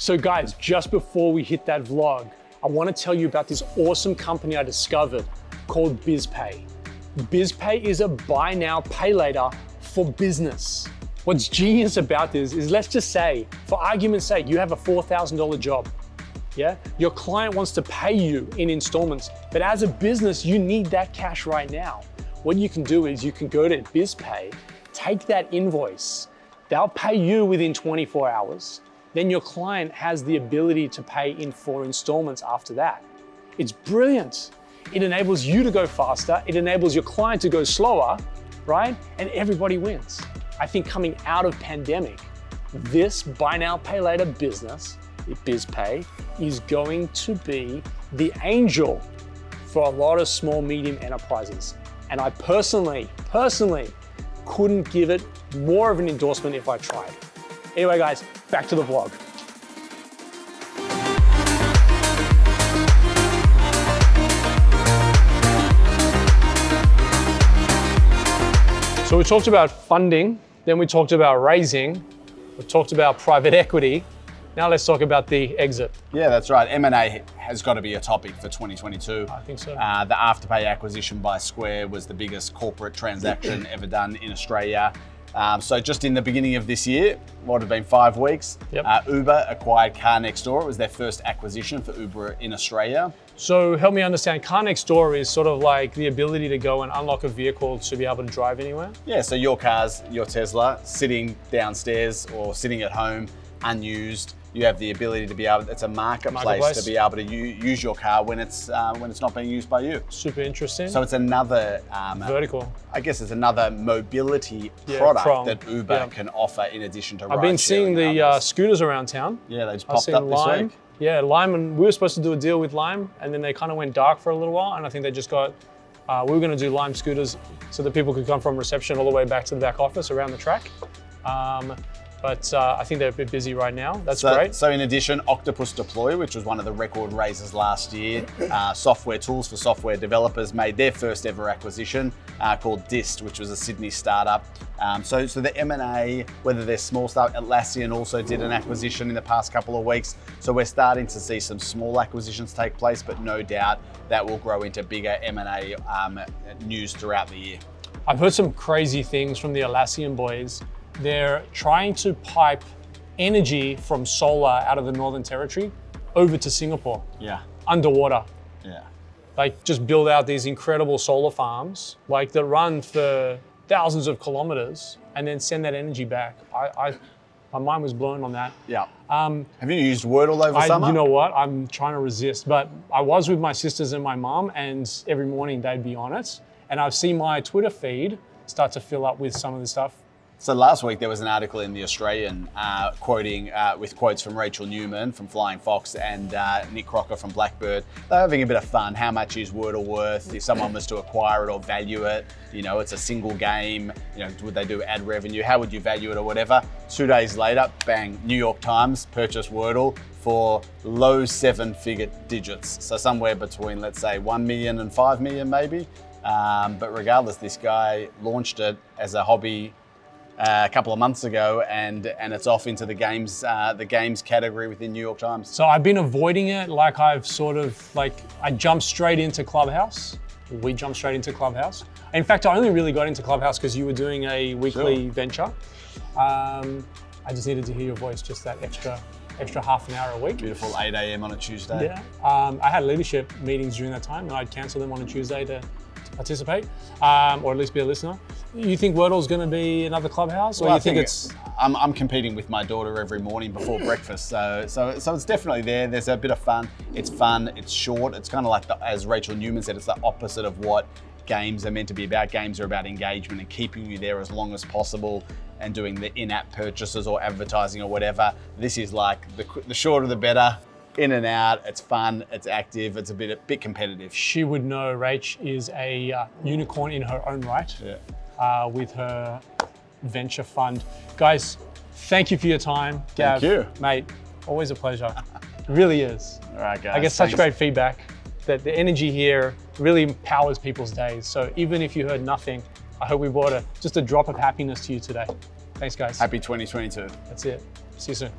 So guys, just before we hit that vlog, I want to tell you about this awesome company I discovered called BizPay. BizPay is a buy now, pay later for business. What's genius about this is, let's just say, for argument's sake, you have a $4,000 job. Yeah, your client wants to pay you in installments, but as a business, you need that cash right now. What you can do is you can go to BizPay, take that invoice, they'll pay you within 24 hours. Then your client has the ability to pay in 4 installments after that. It's brilliant. It enables you to go faster. It enables your client to go slower, right? And everybody wins. I think coming out of pandemic, this buy now, pay later business, BizPay, is going to be the angel for a lot of small, medium enterprises. And I personally couldn't give it more of an endorsement if I tried. Anyway, guys, back to the vlog. So we talked about funding, then we talked about raising, we talked about private equity. Now let's talk about the exit. Yeah, that's right. M&A has got to be a topic for 2022. I think so. The Afterpay acquisition by Square was the biggest corporate transaction ever done in Australia. So just in the beginning of this year, what have been 5 weeks, Uber acquired Car Next Door. It was their first acquisition for Uber in Australia. So help me understand, Car Next Door is sort of like the ability to go and unlock a vehicle to be able to drive anywhere? Yeah, so your car's, your Tesla, sitting downstairs or sitting at home, unused. You have the ability to be able, it's a marketplace to be able to use your car when it's not being used by you. Super interesting. So it's another vertical. I guess it's another mobility product that Uber can offer in addition to. I've been seeing the scooters around town. Yeah, they just popped up this week. Yeah, Lime, and we were supposed to do a deal with Lime, and then they kind of went dark for a little while, and I think they just got. We were going to do Lime scooters so that people could come from reception all the way back to the back office around the track. But I think they're a bit busy right now. That's great. So in addition, Octopus Deploy, which was one of the record raises last year, software tools for software developers, made their first ever acquisition called Dist, which was a Sydney startup. So the M&A, whether they're small stuff, Atlassian also did an acquisition in the past couple of weeks. So we're starting to see some small acquisitions take place, but no doubt that will grow into bigger M&A news throughout the year. I've heard some crazy things from the Atlassian boys. They're trying to pipe energy from solar out of the Northern Territory over to Singapore. Yeah. Underwater. Yeah. Like just build out these incredible solar farms, like that run for thousands of kilometers and then send that energy back. My mind was blown on that. Yeah. Have you used Wordle over summer? You know what? I'm trying to resist, but I was with my sisters and my mom, and every morning they'd be on it. And I've seen my Twitter feed start to fill up with some of the stuff. So last week there was an article in The Australian quoting with quotes from Rachel Newman from Flying Fox and Nick Crocker from Blackbird. They're having a bit of fun. How much is Wordle worth? If someone was to acquire it or value it, you know, it's a single game. You know, would they do ad revenue? How would you value it or whatever? 2 days later, bang, New York Times purchased Wordle for low 7-figure digits. So somewhere between, let's say, 1 million and 5 million maybe. But regardless, this guy launched it as a hobby a couple of months ago, and it's off into the games category within New York Times. So I've been avoiding it, like I jumped straight into Clubhouse. We jumped straight into Clubhouse. In fact, I only really got into Clubhouse because you were doing a weekly venture. I just needed to hear your voice, just that extra half an hour a week. Beautiful 8 a.m. on a Tuesday. Yeah. I had leadership meetings during that time, and I'd cancel them on a Tuesday to participate, or at least be a listener. You think Wordle's going to be another Clubhouse, or well, you think it's? I'm competing with my daughter every morning before breakfast, so it's definitely there. There's a bit of fun. It's fun. It's short. It's kind of like as Rachel Newman said, it's the opposite of what games are meant to be about. Games are about engagement and keeping you there as long as possible, and doing the in-app purchases or advertising or whatever. This is like the shorter the better. In and out, it's fun, it's active, it's a bit competitive. She would know Rach is a unicorn in her own right, with her venture fund. Guys, thank you for your time. Gav, thank you. Mate, always a pleasure. It really is. All right, guys. I get such great feedback that the energy here really powers people's days. So even if you heard nothing, I hope we brought just a drop of happiness to you today. Thanks, guys. Happy 2022. That's it. See you soon.